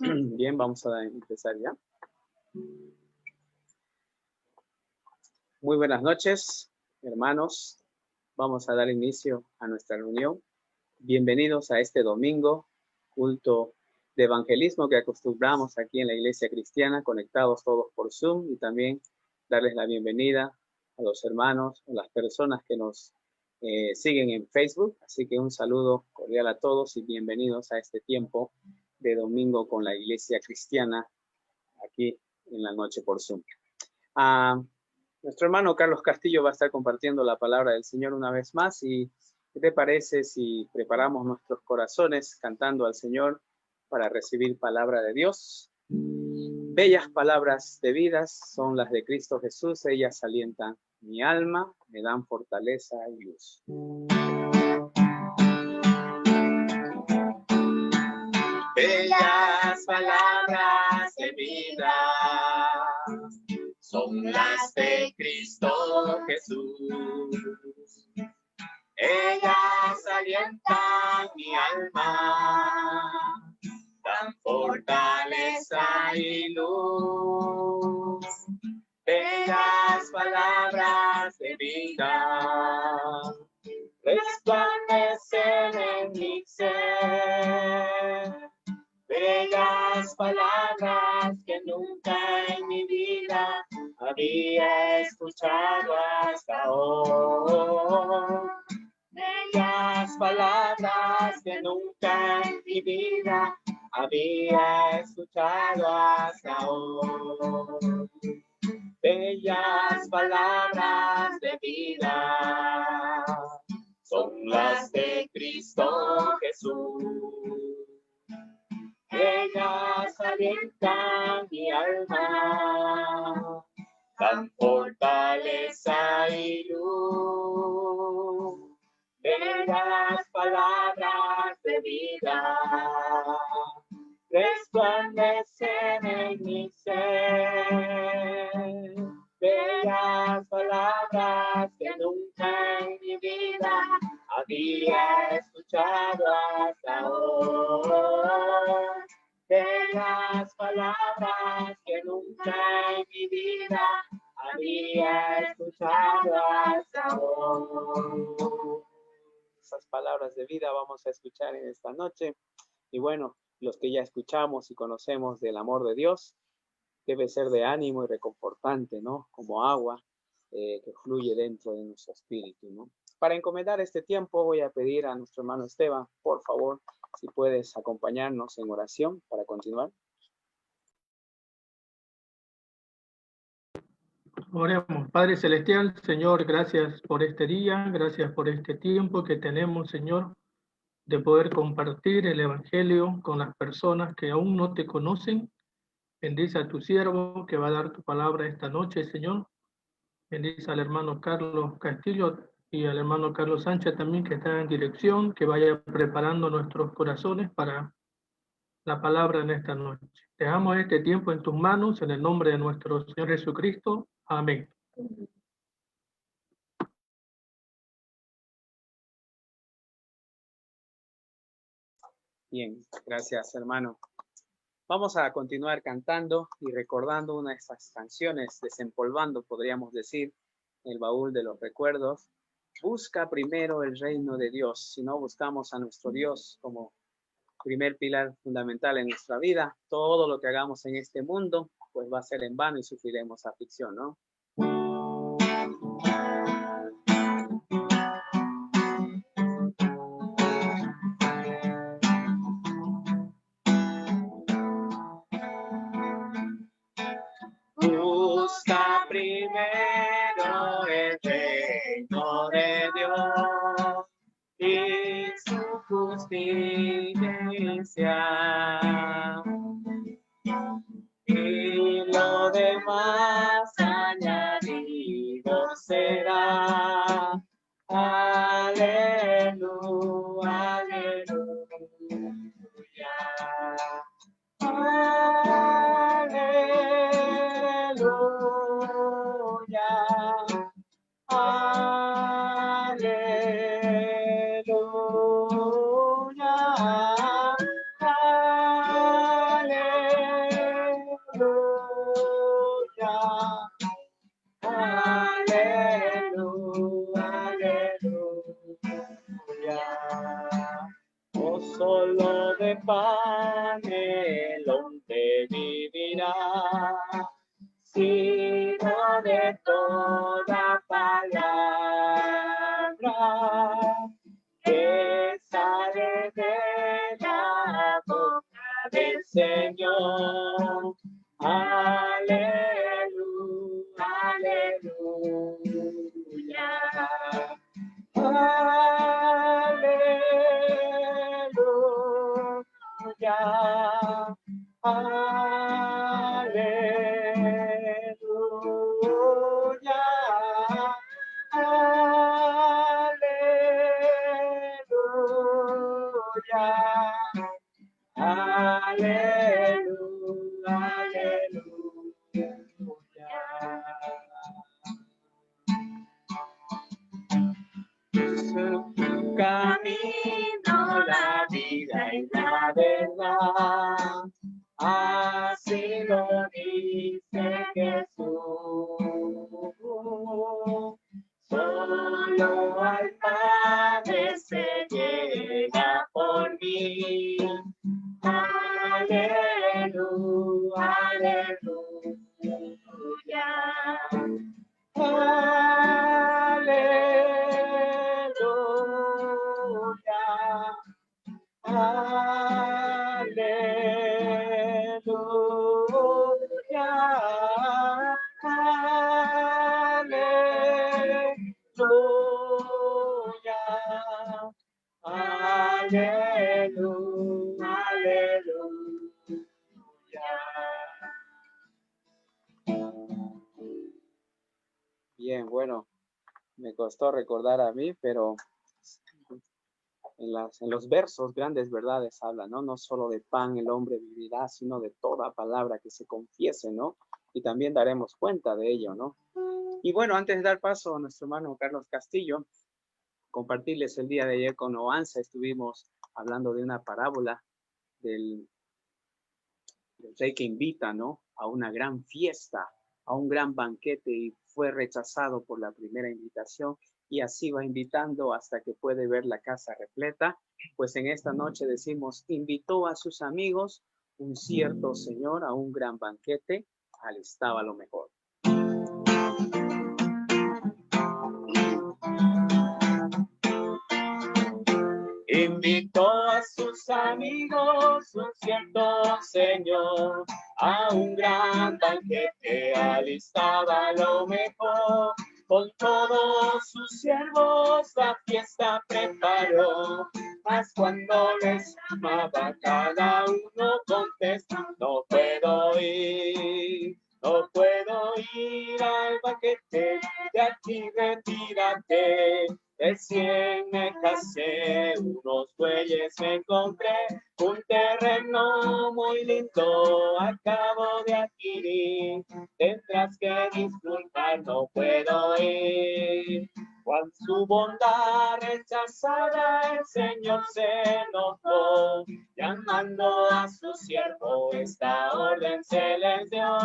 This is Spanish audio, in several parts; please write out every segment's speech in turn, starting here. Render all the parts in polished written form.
Bien, vamos a empezar ya. Muy buenas noches, hermanos. Vamos a dar inicio a nuestra reunión. Bienvenidos a este domingo, culto de evangelismo que acostumbramos aquí en la Iglesia Cristiana, conectados todos por Zoom, y también darles la bienvenida a los hermanos, a las personas que nos siguen en Facebook. Así que un saludo cordial a todos y bienvenidos a este tiempo de domingo con la Iglesia Cristiana aquí en la noche por Zoom. Nuestro hermano Carlos Castillo va a estar compartiendo la palabra del Señor una vez más. ¿Y qué te parece si preparamos nuestros corazones cantando al Señor para recibir palabra de Dios? Bellas palabras de vida son las de Cristo Jesús. Ellas alientan mi alma, me dan fortaleza y luz. Bellas palabras de vida son las de Cristo Jesús. Ellas alientan mi alma, dan fortaleza y luz. Bellas palabras de vida resplandecen en mi ser. Bellas palabras que nunca en mi vida había escuchado hasta hoy. Bellas palabras que nunca en mi vida había escuchado hasta hoy. Bellas palabras de vida son las de Cristo Jesús. Ellas alientan mi alma, dan fortaleza y luz. Bellas palabras de vida resplandecen en mi ser. Bellas palabras que nunca en mi vida había escuchado hasta hoy. Bellas palabras que nunca en mi vida había escuchado hasta hoy. Esas palabras de vida vamos a escuchar en esta noche. Y bueno, los que ya escuchamos y conocemos del amor de Dios, debe ser de ánimo y reconfortante, ¿no? Como agua que fluye dentro de nuestro espíritu, ¿no? Para encomendar este tiempo voy a pedir a nuestro hermano Esteban, por favor, si puedes acompañarnos en oración para continuar. Oremos. Padre Celestial, Señor, gracias por este día, gracias por este tiempo que tenemos, Señor, de poder compartir el Evangelio con las personas que aún no te conocen. Bendice a tu siervo que va a dar tu palabra esta noche, Señor. Bendice al hermano Carlos Castillo y al hermano Carlos Sánchez también, que está en dirección, que vaya preparando nuestros corazones para la palabra en esta noche. Dejamos este tiempo en tus manos, en el nombre de nuestro Señor Jesucristo. Amén. Bien, gracias, hermano. Vamos a continuar cantando y recordando una de esas canciones, desempolvando, podríamos decir, el baúl de los recuerdos. Busca primero el reino de Dios. Si no buscamos a nuestro Dios como primer pilar fundamental en nuestra vida, todo lo que hagamos en este mundo, pues va a ser en vano y sufriremos aflicción, ¿no? Busca primero el reino de Dios y su justicia, y lo demás añadido será. Aleluya, aleluya. Aleluya, aleluya, solo de pan el hombre vivirá, sino de toda palabra que sale de la boca del Señor. Aleluya, aleluya. Aleluya, aleluya, aleluya, aleluya, aleluya. Su camino, la vida y la verdad, así lo dice Jesús. Solo al Padre se llega por mí. Aleluya, aleluya. Aleluya, aleluya, aleluya, aleluya. Bien, bueno, me costó recordar a mí, pero en los versos grandes verdades habla, ¿no? No solo de pan el hombre vivirá, sino de toda palabra que se confiese, ¿no? Y también daremos cuenta de ello, ¿no? Y bueno, antes de dar paso a nuestro hermano Carlos Castillo, compartirles el día de ayer con Oanza, estuvimos hablando de una parábola del rey que invita, ¿no? A una gran fiesta, a un gran banquete y fue rechazado por la primera invitación y así va invitando hasta que puede ver la casa repleta. Pues en esta noche decimos, invitó a sus amigos un cierto señor a un gran banquete, alistaba lo mejor. Invitó a sus amigos un cierto señor a un gran banquete, alistaba lo mejor. Con todos sus siervos la fiesta preparó, mas cuando les llamaba cada uno contestó, no puedo ir. No puedo ir al banquete, de aquí retírate. Recién me casé, unos bueyes me compré, un terreno muy lindo acabo de adquirir. Tendrás que disfrutar, no puedo ir. Con su bondad rechazada el Señor se enojó, llamando a su siervo esta orden se les dio,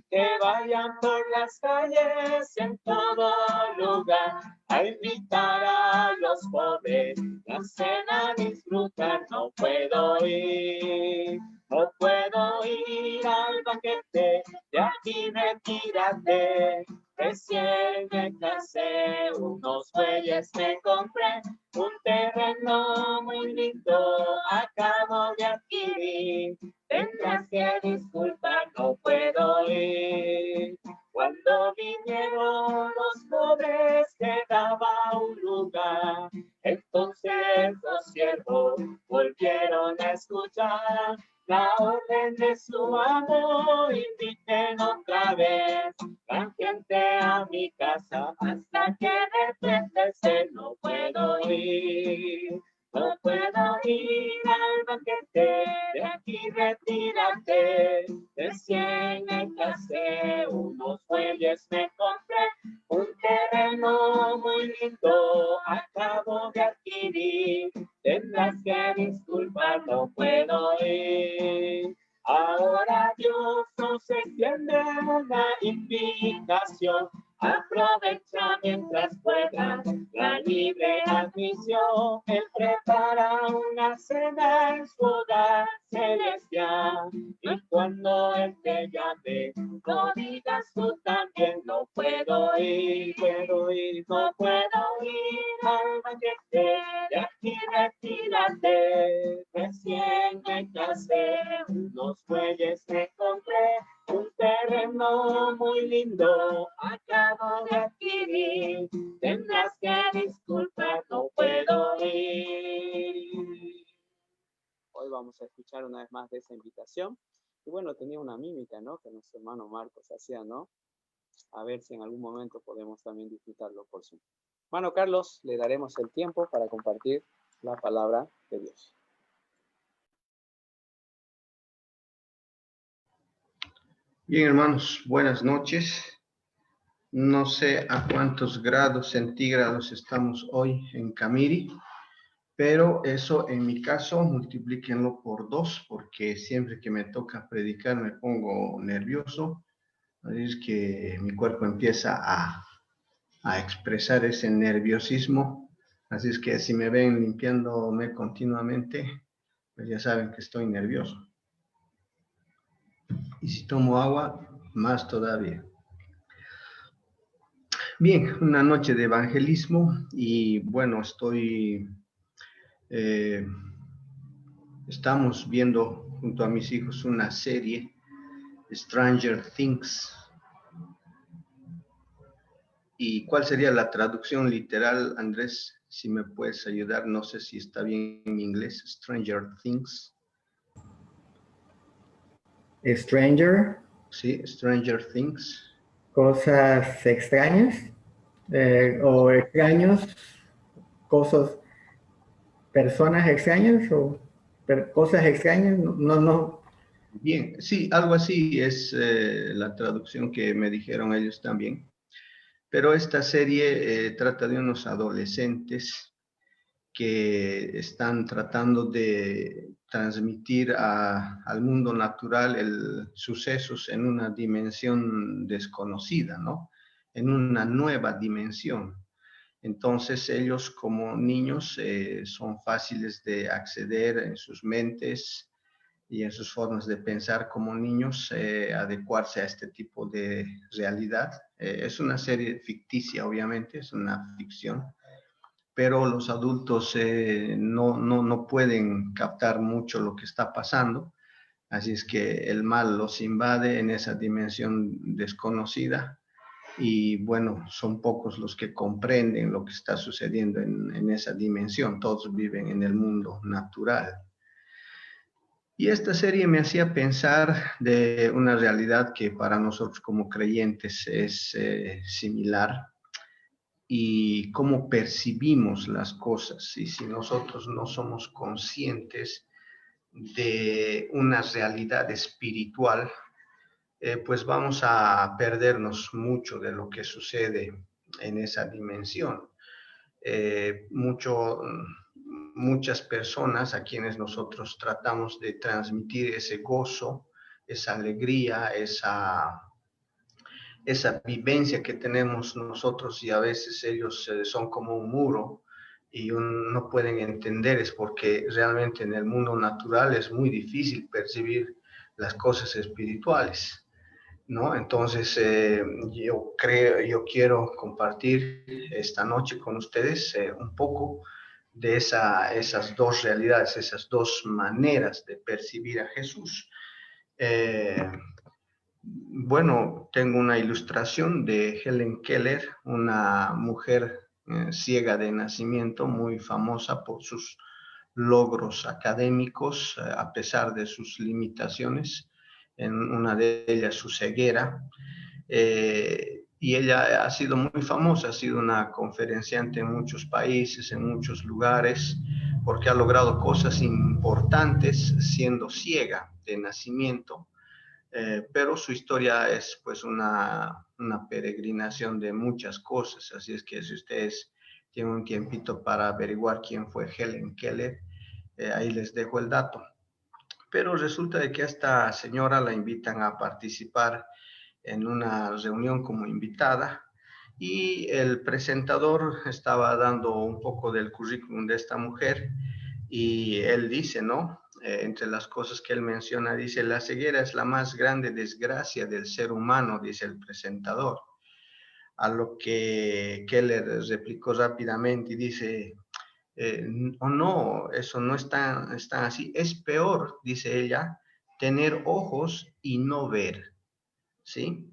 que vayan por las calles en todo lugar a invitar a los pobres, la cena a disfrutar. No puedo ir, no puedo ir al banquete, de aquí retírate. Recién me casé, unos bueyes me compré, un terreno muy lindo acabo de adquirir. Tendrás que disculpar, no puedo ir. Cuando vinieron los pobres quedaba un lugar, entonces los siervos volvieron a escuchar la orden de su amo, inviten otra vez la gente a mi casa hasta que regrese. No puedo ir, no puedo ir al banquete, de aquí retírate. Recién me casé, unos bueyes me compré, un terreno muy lindo acabo de adquirir. Tendrás que disculpar, no puedo ir. Ahora Dios nos extiende una invitación Aprovecha mientras puedas la libre admisión. Él prepara una cena en su hogar celestial. Y cuando Él te llame, no digas tú también, no puedo ir, no puedo ir al banquete, de aquí retírate. Recién me casé, unos bueyes me compré, un terreno muy lindo acabo de adquirir. Tendrás que disculpar, no puedo ir. Hoy vamos a escuchar una vez más de esa invitación. Y bueno, tenía una mímica, ¿no? Que nuestro hermano Marcos hacía, ¿no? A ver si en algún momento podemos también disfrutarlo por Zoom. Hermano Carlos, le daremos el tiempo para compartir la palabra de Dios. Bien, hermanos, buenas noches. No sé a cuántos grados centígrados estamos hoy en Camiri, pero eso en mi caso multiplíquenlo por 2, porque siempre que me toca predicar me pongo nervioso. Así es que mi cuerpo empieza a expresar ese nerviosismo. Así es que si me ven limpiándome continuamente, pues ya saben que estoy nervioso. Y si tomo agua, más todavía. Bien, una noche de evangelismo y bueno, estamos viendo junto a mis hijos una serie, Stranger Things. ¿Y cuál sería la traducción literal, Andrés? Si me puedes ayudar, no sé si está bien en inglés, Stranger Things. Stranger. Sí, Stranger Things. Cosas extrañas o extraños, cosas, personas extrañas o cosas extrañas, no. Bien, sí, algo así es la traducción que me dijeron ellos también. Pero esta serie trata de unos adolescentes que están tratando de transmitir al mundo natural sucesos en una dimensión desconocida, ¿no? En una nueva dimensión. Entonces ellos como niños son fáciles de acceder en sus mentes y en sus formas de pensar como niños, adecuarse a este tipo de realidad. Es una serie ficticia, obviamente, es una ficción, pero los adultos no pueden captar mucho lo que está pasando, así es que el mal los invade en esa dimensión desconocida y bueno, son pocos los que comprenden lo que está sucediendo en esa dimensión, todos viven en el mundo natural. Y esta serie me hacía pensar de una realidad que para nosotros como creyentes es similar, y cómo percibimos las cosas. Y si nosotros no somos conscientes de una realidad espiritual, pues vamos a perdernos mucho de lo que sucede en esa dimensión. Muchas personas a quienes nosotros tratamos de transmitir ese gozo, esa alegría, esa vivencia que tenemos nosotros, y a veces ellos son como un muro y no pueden entender, es porque realmente en el mundo natural es muy difícil percibir las cosas espirituales, ¿no? Entonces yo quiero compartir esta noche con ustedes un poco de esas dos realidades, esas dos maneras de percibir a Jesús. Bueno, tengo una ilustración de Helen Keller, una mujer ciega de nacimiento, muy famosa por sus logros académicos, a pesar de sus limitaciones, en una de ellas su ceguera. Y ella ha sido muy famosa, ha sido una conferenciante en muchos países, en muchos lugares, porque ha logrado cosas importantes siendo ciega de nacimiento. Pero su historia es pues una peregrinación de muchas cosas, así es que si ustedes tienen un tiempito para averiguar quién fue Helen Keller, ahí les dejo el dato. Pero resulta de que a esta señora la invitan a participar en una reunión como invitada, y el presentador estaba dando un poco del currículum de esta mujer y él dice, ¿no? Entre las cosas que él menciona, dice, la ceguera es la más grande desgracia del ser humano, dice el presentador. A lo que Keller replicó rápidamente y dice, oh no, eso no está así. Es peor, dice ella, tener ojos y no ver, ¿sí?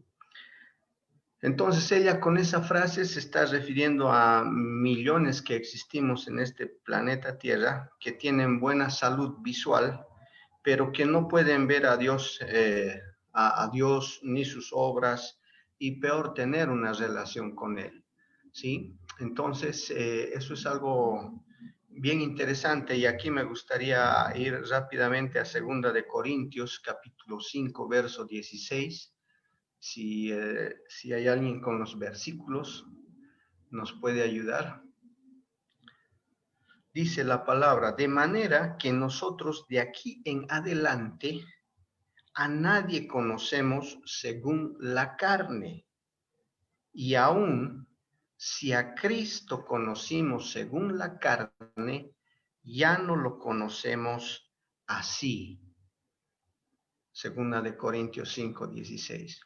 Entonces ella con esa frase se está refiriendo a millones que existimos en este planeta Tierra, que tienen buena salud visual, pero que no pueden ver a Dios, a Dios ni sus obras, y peor tener una relación con Él, ¿sí? Entonces eso es algo bien interesante, y aquí me gustaría ir rápidamente a 2 de Corintios, capítulo 5, verso 16. Si hay alguien con los versículos, nos puede ayudar. Dice la palabra, de manera que nosotros de aquí en adelante a nadie conocemos según la carne. Y aún si a Cristo conocimos según la carne, ya no lo conocemos así. 2 de Corintios 5, 16.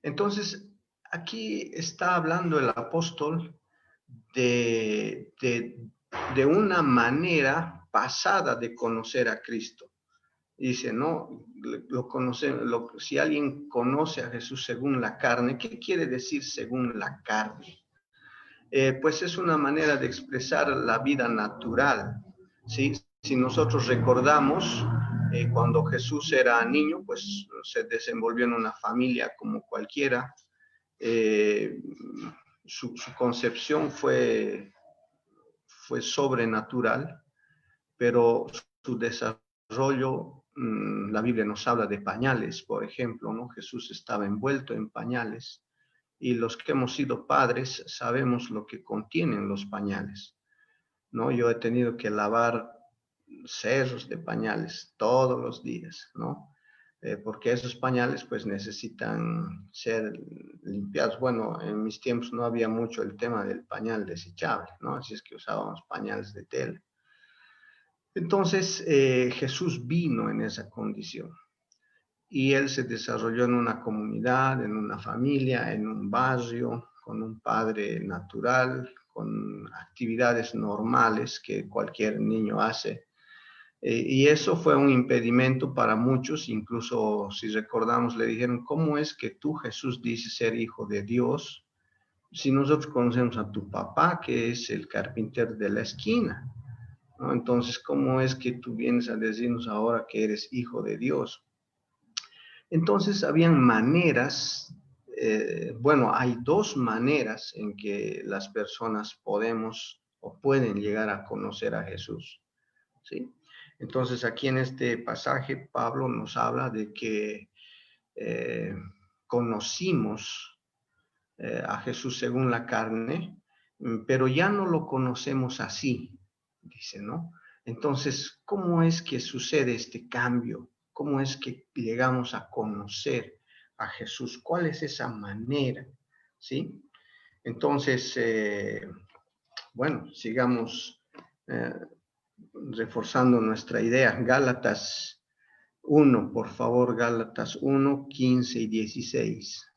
Entonces, aquí está hablando el apóstol de una manera pasada de conocer a Cristo. Dice, no, si alguien conoce a Jesús según la carne, ¿qué quiere decir según la carne? Pues es una manera de expresar la vida natural, ¿sí? Si nosotros recordamos, cuando Jesús era niño, pues se desenvolvió en una familia como cualquiera. Su concepción fue sobrenatural, pero su desarrollo, la Biblia nos habla de pañales, por ejemplo, ¿no? Jesús estaba envuelto en pañales, y los que hemos sido padres sabemos lo que contienen los pañales, ¿no? Yo he tenido que lavar cerros de pañales todos los días, ¿no? Porque esos pañales pues necesitan ser limpiados. Bueno, en mis tiempos no había mucho el tema del pañal desechable, ¿no? Así es que usábamos pañales de tela. Entonces Jesús vino en esa condición, y él se desarrolló en una comunidad, en una familia, en un barrio, con un padre natural, con actividades normales que cualquier niño hace. Y eso fue un impedimento para muchos. Incluso si recordamos, le dijeron, ¿cómo es que tú, Jesús, dices ser hijo de Dios, si nosotros conocemos a tu papá, que es el carpintero de la esquina, ¿no? Entonces, ¿cómo es que tú vienes a decirnos ahora que eres hijo de Dios? Entonces, habían maneras, hay dos maneras en que las personas podemos o pueden llegar a conocer a Jesús, ¿sí? Entonces, aquí en este pasaje, Pablo nos habla de que conocimos a Jesús según la carne, pero ya no lo conocemos así, dice, ¿no? Entonces, ¿cómo es que sucede este cambio? ¿Cómo es que llegamos a conocer a Jesús? ¿Cuál es esa manera? ¿Sí? Entonces, sigamos reforzando nuestra idea. Gálatas 1, por favor, Gálatas 1, 15 y 16.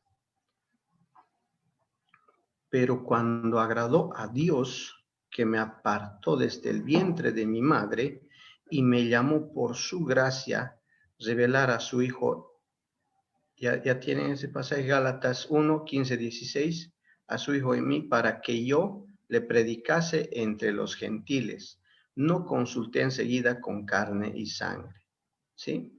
Pero cuando agradó a Dios, que me apartó desde el vientre de mi madre y me llamó por su gracia, revelar a su Hijo, ya tienen ese pasaje, Gálatas 1, 15, 16, a su Hijo en mí, para que yo le predicase entre los gentiles. No consulté enseguida con carne y sangre, ¿sí?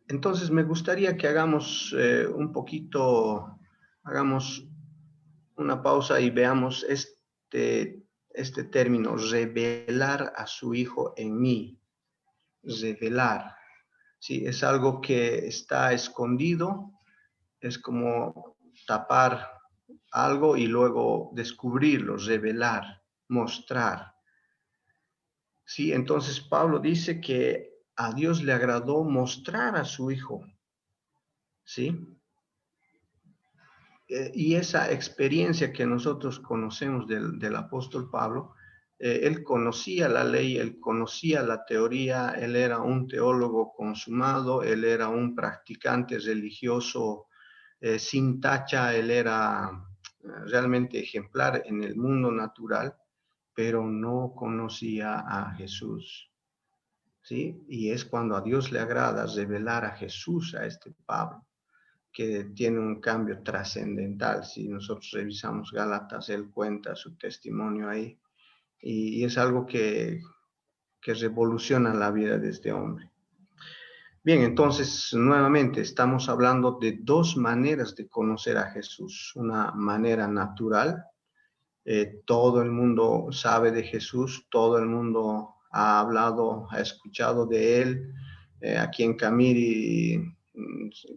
Entonces me gustaría que hagamos hagamos una pausa y veamos este término, revelar a su Hijo en mí. Revelar, ¿sí? Es algo que está escondido, es como tapar algo y luego descubrirlo, revelar, mostrar. Sí, entonces Pablo dice que a Dios le agradó mostrar a su Hijo, ¿sí? Y esa experiencia que nosotros conocemos del apóstol Pablo, él conocía la ley, él conocía la teoría, él era un teólogo consumado, él era un practicante religioso sin tacha, él era realmente ejemplar en el mundo natural, pero no conocía a Jesús, ¿sí? Y es cuando a Dios le agrada revelar a Jesús a este Pablo, que tiene un cambio trascendental. Si nosotros revisamos Gálatas, él cuenta su testimonio ahí, y es algo que revoluciona la vida de este hombre. Bien, entonces, nuevamente, estamos hablando de dos maneras de conocer a Jesús. Una manera natural, todo el mundo sabe de Jesús, todo el mundo ha hablado, ha escuchado de él. Aquí en Camiri,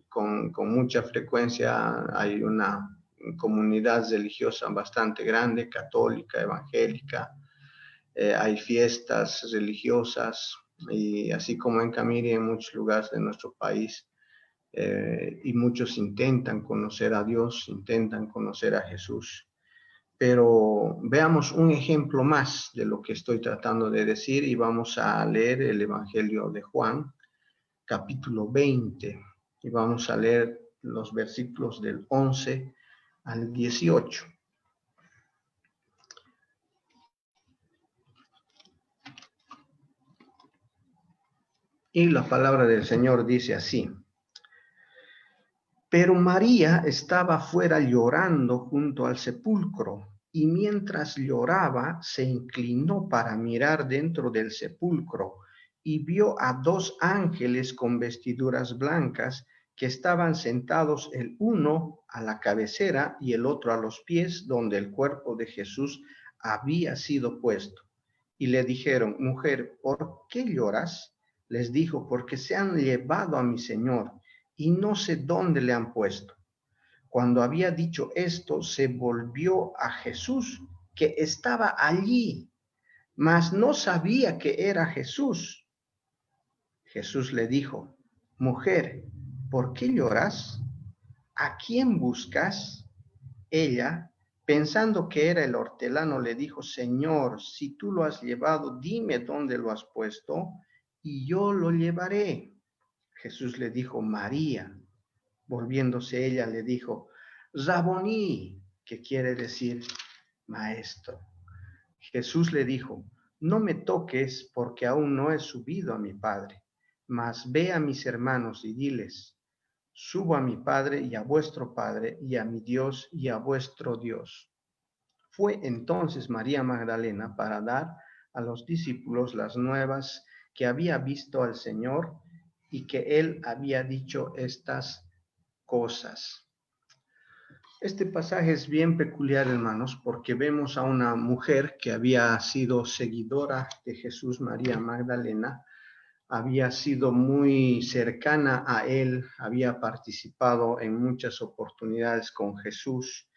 con mucha frecuencia, hay una comunidad religiosa bastante grande, católica, evangélica. Hay fiestas religiosas, y así como en Camiri, en muchos lugares de nuestro país, y muchos intentan conocer a Dios, intentan conocer a Jesús. Pero veamos un ejemplo más de lo que estoy tratando de decir, y vamos a leer el Evangelio de Juan, capítulo 20, y vamos a leer los versículos del 11 al 18. Y la palabra del Señor dice así: Pero María estaba fuera llorando junto al sepulcro, y mientras lloraba se inclinó para mirar dentro del sepulcro, y vio a dos ángeles con vestiduras blancas que estaban sentados, el uno a la cabecera y el otro a los pies, donde el cuerpo de Jesús había sido puesto. Y le dijeron: Mujer, ¿por qué lloras? Les dijo: Porque se han llevado a mi Señor, y no sé dónde le han puesto. Cuando había dicho esto, se volvió a Jesús, que estaba allí, mas no sabía que era Jesús. Jesús le dijo: Mujer, ¿por qué lloras? ¿A quién buscas? Ella, pensando que era el hortelano, le dijo: Señor, si tú lo has llevado, dime dónde lo has puesto, y yo lo llevaré. Jesús le dijo: María. Volviéndose ella, le dijo: Raboní, que quiere decir maestro. Jesús le dijo: No me toques, porque aún no he subido a mi Padre, mas ve a mis hermanos y diles: Subo a mi Padre y a vuestro Padre, y a mi Dios y a vuestro Dios. Fue entonces María Magdalena para dar a los discípulos las nuevas que había visto al Señor y que él había dicho estas cosas. Este pasaje es bien peculiar, hermanos, porque vemos a una mujer que había sido seguidora de Jesús, María Magdalena, había sido muy cercana a él, había participado en muchas oportunidades con Jesús,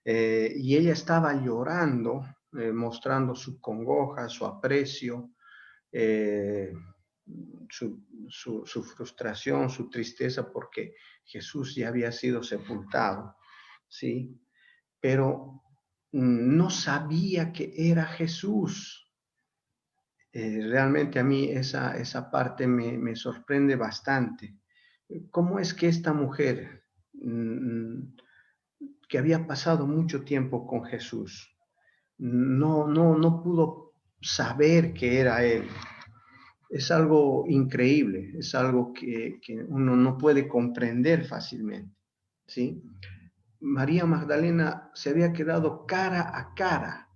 y ella estaba llorando, mostrando su congoja, su aprecio, su frustración, su tristeza, porque Jesús ya había sido sepultado, ¿sí? Pero no sabía que era Jesús. Realmente a mí esa parte me sorprende bastante. ¿Cómo es que esta mujer, que había pasado mucho tiempo con Jesús, no pudo saber que era Él? Es algo increíble, es algo que uno no puede comprender fácilmente, ¿sí? María Magdalena se había quedado cara a cara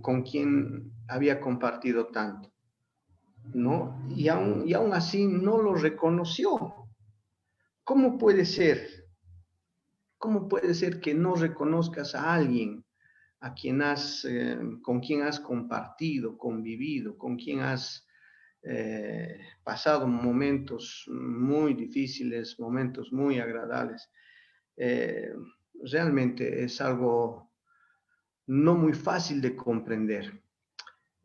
con quien había compartido tanto, ¿no? Y aún así no lo reconoció. ¿Cómo puede ser? ¿Cómo puede ser que no reconozcas a alguien con quien has compartido, convivido, con quien has pasado momentos muy difíciles, momentos muy agradables? Realmente es algo no muy fácil de comprender.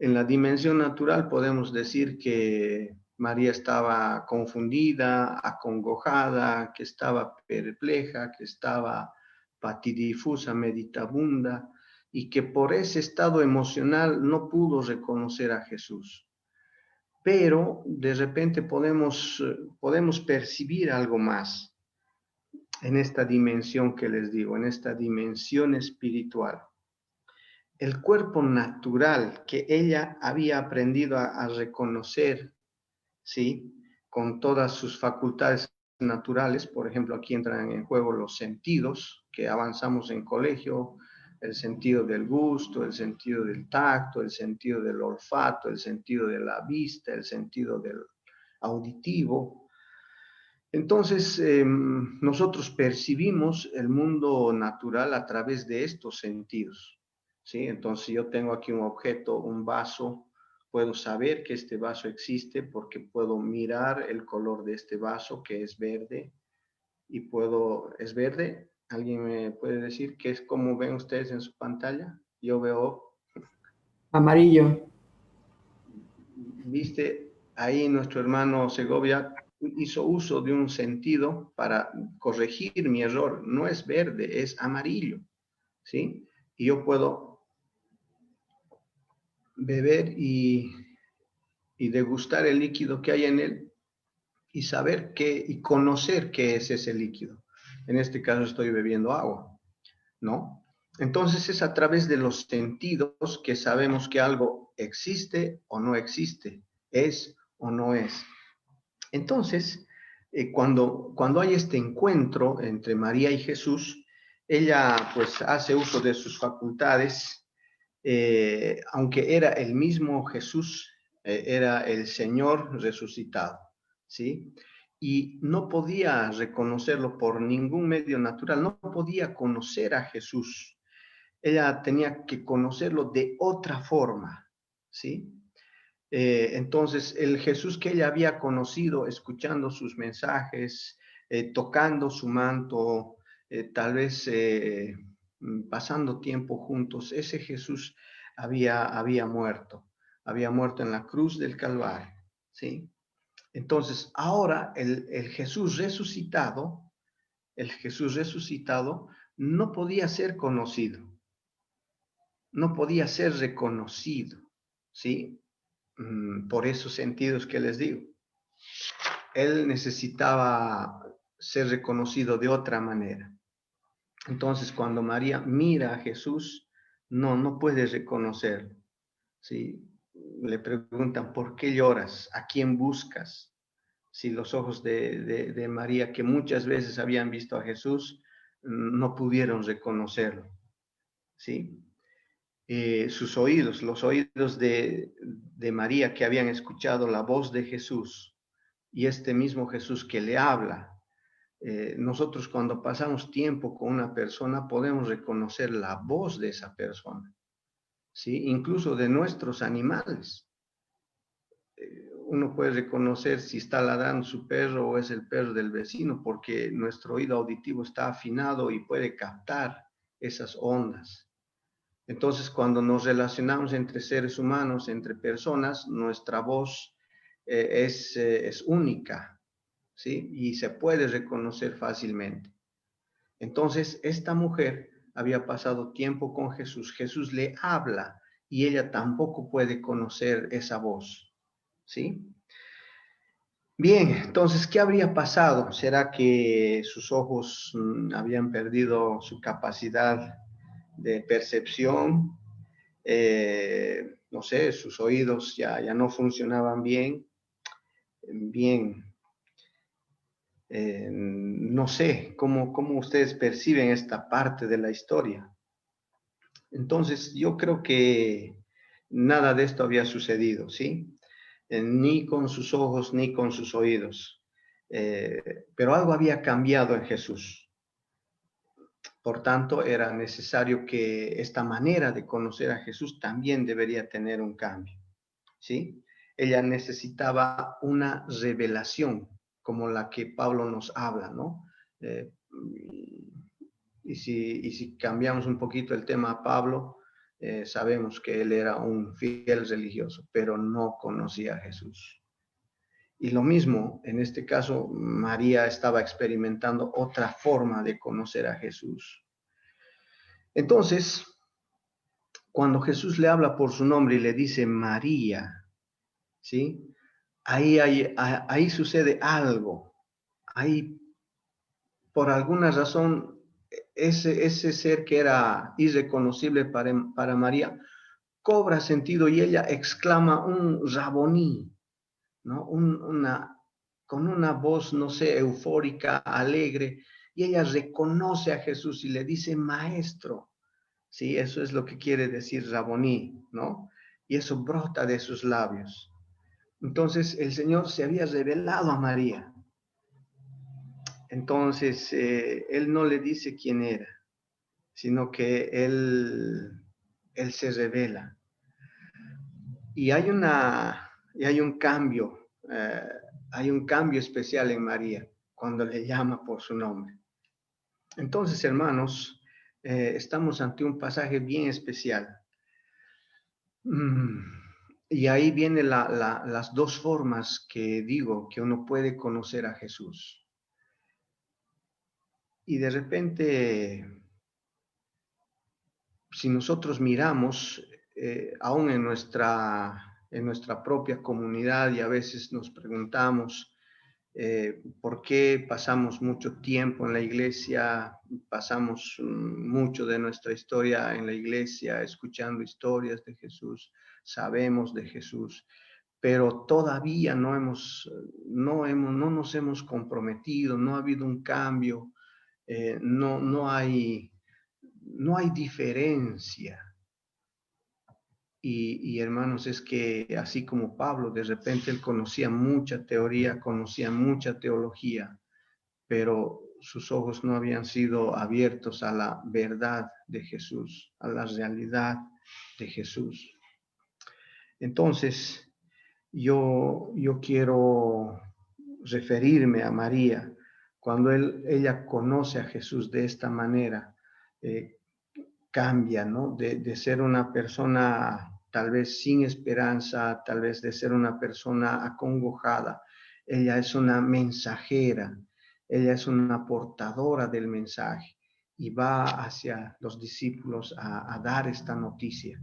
En la dimensión natural podemos decir que María estaba confundida, acongojada, que estaba perpleja, que estaba patidifusa, meditabunda, y que por ese estado emocional no pudo reconocer a Jesús. Pero de repente podemos percibir algo más en esta dimensión que les digo, en esta dimensión espiritual. El cuerpo natural que ella había aprendido a reconocer, ¿sí? Con todas sus facultades naturales, por ejemplo, aquí entran en juego los sentidos, que avanzamos en colegio, el sentido del gusto, el sentido del tacto, el sentido del olfato, el sentido de la vista, el sentido del auditivo. Entonces, nosotros percibimos el mundo natural a través de estos sentidos, ¿sí? Entonces, yo tengo aquí un objeto, un vaso, puedo saber que este vaso existe porque puedo mirar el color de este vaso, que es verde, y ¿es verde? ¿Alguien me puede decir qué es como ven ustedes en su pantalla? Yo veo, Amarillo. viste, ahí nuestro hermano Segovia hizo uso de un sentido para corregir mi error. No es verde, es amarillo, ¿sí? Y yo puedo beber y degustar el líquido que hay en él y saber y conocer qué es ese líquido. En este caso estoy bebiendo agua, ¿no? Entonces es a través de los sentidos que sabemos que algo existe o no existe, es o no es. Entonces, cuando hay este encuentro entre María y Jesús, ella pues hace uso de sus facultades, aunque era el mismo Jesús, era el Señor resucitado, ¿sí? Y no podía reconocerlo por ningún medio natural, no podía conocer a Jesús. Ella tenía que conocerlo de otra forma, ¿sí? Entonces, el Jesús que ella había conocido, escuchando sus mensajes, tocando su manto, tal vez pasando tiempo juntos, ese Jesús había muerto en la cruz del Calvario, ¿sí? Entonces, ahora el Jesús resucitado, no podía ser conocido, no podía ser reconocido, ¿sí? Por esos sentidos que les digo. Él necesitaba ser reconocido de otra manera. Entonces, cuando María mira a Jesús, no puede reconocerlo, ¿sí? Le preguntan, ¿por qué lloras? ¿A quién buscas? Si los ojos de María, que muchas veces habían visto a Jesús, no pudieron reconocerlo, ¿sí? Sus oídos, los oídos de María que habían escuchado la voz de Jesús y este mismo Jesús que le habla. Nosotros cuando pasamos tiempo con una persona podemos reconocer la voz de esa persona, ¿sí? Incluso de nuestros animales. Uno puede reconocer si está ladrando su perro o es el perro del vecino porque nuestro oído auditivo está afinado y puede captar esas ondas. Entonces, cuando nos relacionamos entre seres humanos, entre personas, nuestra voz es única, ¿sí? Y se puede reconocer fácilmente. Entonces, esta mujer había pasado tiempo con Jesús. Jesús le habla y ella tampoco puede conocer esa voz, ¿sí? Bien, entonces, ¿qué habría pasado? ¿Será que sus ojos habían perdido su capacidad de percepción? No sé, sus oídos ya no funcionaban bien. No sé cómo ustedes perciben esta parte de la historia. Entonces, yo creo que nada de esto había sucedido, ¿sí? Ni con sus ojos, ni con sus oídos. Pero algo había cambiado en Jesús. Por tanto, era necesario que esta manera de conocer a Jesús también debería tener un cambio, ¿sí? Ella necesitaba una revelación como la que Pablo nos habla, ¿no? Y si cambiamos un poquito el tema a Pablo, sabemos que él era un fiel religioso, pero no conocía a Jesús. Y lo mismo, en este caso, María estaba experimentando otra forma de conocer a Jesús. Entonces, cuando Jesús le habla por su nombre y le dice María, ¿sí? Ahí sucede algo. Ahí, por alguna razón, ese ser que era irreconocible para María, cobra sentido y ella exclama un Raboní, ¿no? Con una voz, no sé, eufórica, alegre, y ella reconoce a Jesús y le dice maestro. Sí, eso es lo que quiere decir Raboní, ¿no? Y eso brota de sus labios. Entonces el Señor se había revelado a María. Entonces Él no le dice quién era, sino que Él se revela. Y hay un cambio, hay un cambio especial en María cuando le llama por su nombre. Entonces, hermanos, estamos ante un pasaje bien especial. Y ahí vienen las dos formas que digo que uno puede conocer a Jesús. Y de repente, si nosotros miramos, aún en nuestra propia comunidad, y a veces nos preguntamos por qué pasamos mucho tiempo en la iglesia, pasamos mucho de nuestra historia en la iglesia, escuchando historias de Jesús, sabemos de Jesús, pero todavía no nos hemos comprometido, no ha habido un cambio, no hay diferencia. Y hermanos, es que así como Pablo, de repente él conocía mucha teoría, conocía mucha teología, pero sus ojos no habían sido abiertos a la verdad de Jesús, a la realidad de Jesús. Entonces, yo quiero referirme a María cuando ella conoce a Jesús de esta manera. Cambia, ¿no? De ser una persona tal vez sin esperanza, tal vez de ser una persona acongojada. Ella es una mensajera, ella es una portadora del mensaje y va hacia los discípulos a dar esta noticia.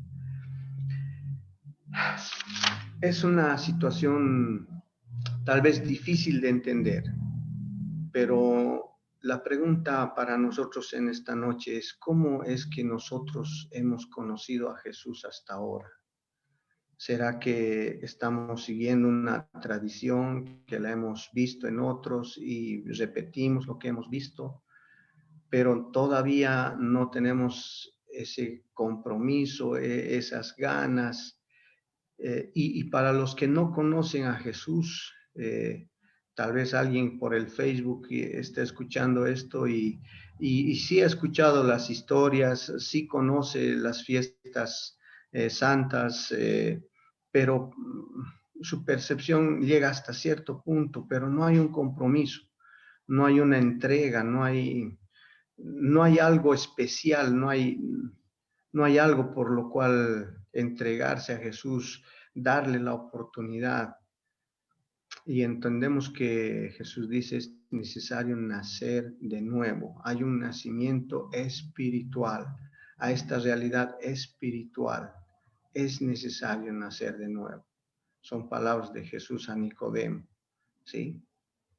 Es una situación tal vez difícil de entender, pero la pregunta para nosotros en esta noche es, ¿cómo es que nosotros hemos conocido a Jesús hasta ahora? ¿Será que estamos siguiendo una tradición que la hemos visto en otros y repetimos lo que hemos visto, pero todavía no tenemos ese compromiso, esas ganas? Y para los que no conocen a Jesús, tal vez alguien por el Facebook esté escuchando esto y sí ha escuchado las historias, sí conoce las fiestas santas, pero su percepción llega hasta cierto punto, pero no hay un compromiso, no hay una entrega, no hay algo especial, no hay algo por lo cual entregarse a Jesús, darle la oportunidad. Y entendemos que Jesús dice es necesario nacer de nuevo. Hay un nacimiento espiritual. A esta realidad espiritual es necesario nacer de nuevo. Son palabras de Jesús a Nicodemo, ¿sí?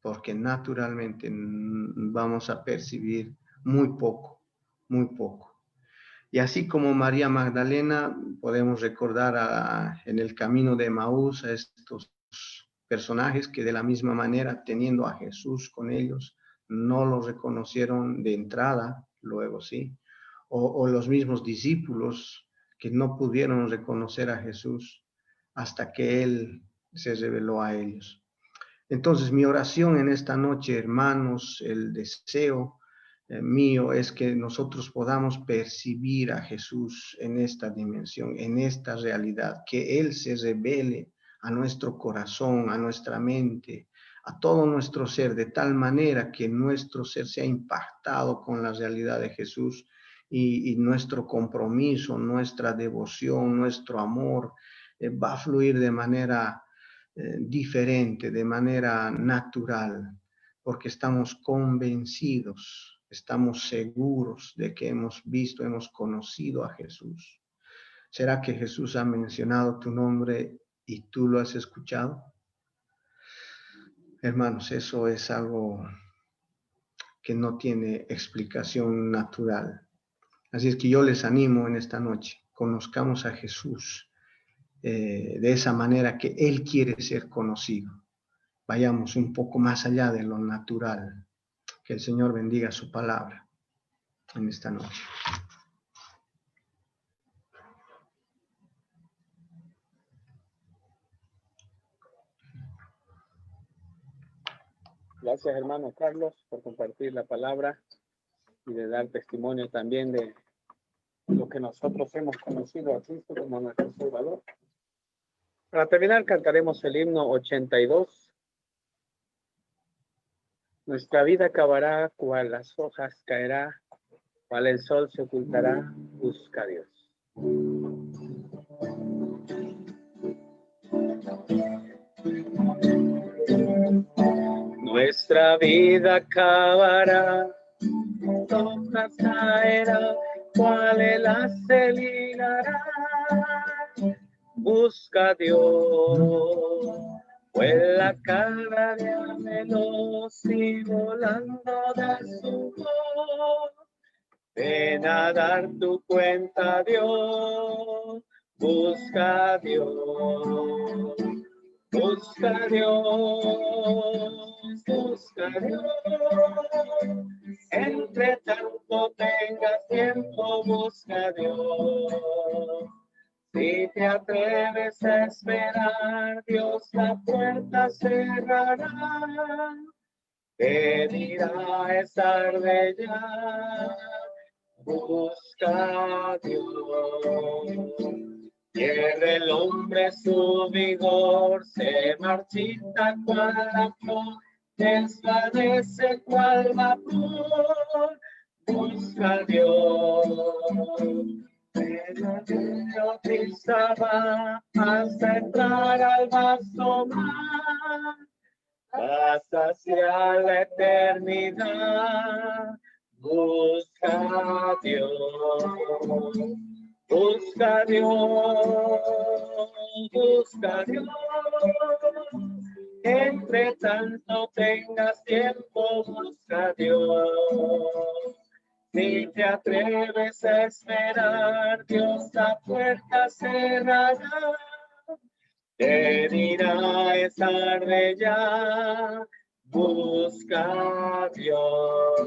Porque naturalmente vamos a percibir muy poco, muy poco. Y así como María Magdalena, podemos recordar en el camino de Emaús a estos personajes que de la misma manera, teniendo a Jesús con ellos, no lo reconocieron de entrada, luego sí, o los mismos discípulos que no pudieron reconocer a Jesús hasta que Él se reveló a ellos. Entonces, mi oración en esta noche, hermanos, el deseo mío es que nosotros podamos percibir a Jesús en esta dimensión, en esta realidad, que Él se revele a nuestro corazón, a nuestra mente, a todo nuestro ser, de tal manera que nuestro ser sea impactado con la realidad de Jesús y nuestro compromiso, nuestra devoción, nuestro amor va a fluir de manera diferente, de manera natural, porque estamos convencidos, estamos seguros de que hemos visto, hemos conocido a Jesús. ¿Será que Jesús ha mencionado tu nombre y tú lo has escuchado? Hermanos, eso es algo que no tiene explicación natural. Así es que yo les animo en esta noche, conozcamos a Jesús de esa manera que Él quiere ser conocido. Vayamos un poco más allá de lo natural. Que el Señor bendiga su palabra en esta noche. Gracias, hermano Carlos, por compartir la palabra y de dar testimonio también de lo que nosotros hemos conocido a Cristo como nuestro Salvador. Para terminar, cantaremos el himno 82. Nuestra vida acabará, cual las hojas caerá, cual el sol se ocultará, busca a Dios. Nuestra vida acabará, hojas caerá, cual el haz se ligará, busca a Dios. Vuela cada día menos y volando de su voz. Ven a dar tu cuenta a Dios, busca a Dios. Busca a Dios, busca a Dios. Entre tanto tengas tiempo, busca a Dios. Si te atreves a esperar, Dios la puerta cerrará. Te dirá es tarde ya, busca a Dios. Pierde el hombre su vigor, se marchita cual la flor, desvanece cual vapor, busca a Dios. Pero prisa va hasta entrar al vasto mar, vas hacia la eternidad, busca a Dios. Busca a Dios, busca a Dios. Entre tanto tengas tiempo, busca a Dios. Si te atreves a esperar, Dios la puerta cerrará. Te dirá es tarde ya, busca a Dios.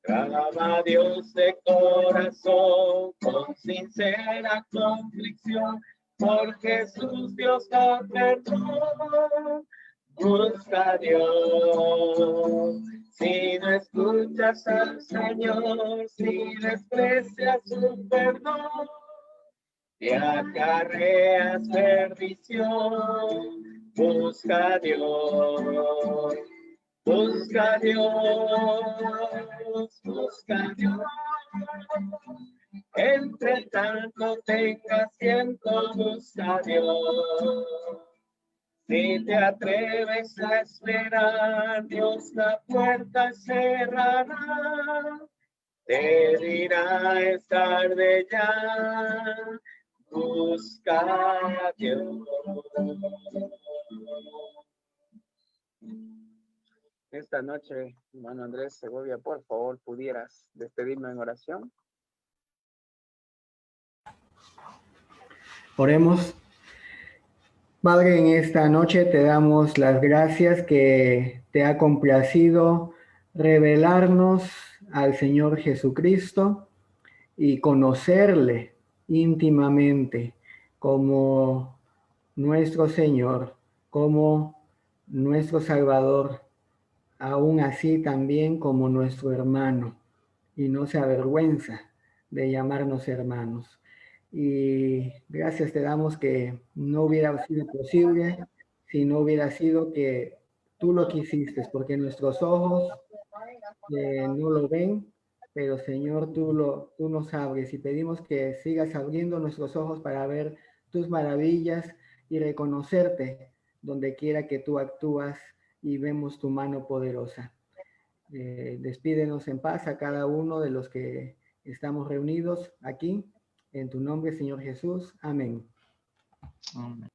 Clama a Dios de corazón, con sincera convicción, por Jesús Dios da perdón. Busca a Dios. Si no escuchas al Señor, si desprecias su perdón, te acarreas perdición. Busca a Dios. Busca a Dios, busca a Dios. Entre tanto tengas tiempo, busca a Dios. Si te atreves a esperar, Dios la puerta cerrará. Te dirá es tarde ya, busca a Dios. Esta noche, hermano Andrés Segovia, por favor, pudieras despedirme en oración. Oremos. Padre, en esta noche te damos las gracias que te ha complacido revelarnos al Señor Jesucristo y conocerle íntimamente como nuestro Señor, como nuestro Salvador, aún así también como nuestro hermano, y no se avergüenza de llamarnos hermanos. Y gracias te damos que no hubiera sido posible si no hubiera sido que tú lo quisiste, porque nuestros ojos no lo ven, pero Señor, tú nos abres y pedimos que sigas abriendo nuestros ojos para ver tus maravillas y reconocerte donde quiera que tú actúas y vemos tu mano poderosa. Despídenos en paz a cada uno de los que estamos reunidos aquí. En tu nombre, Señor Jesús. Amén. Amén.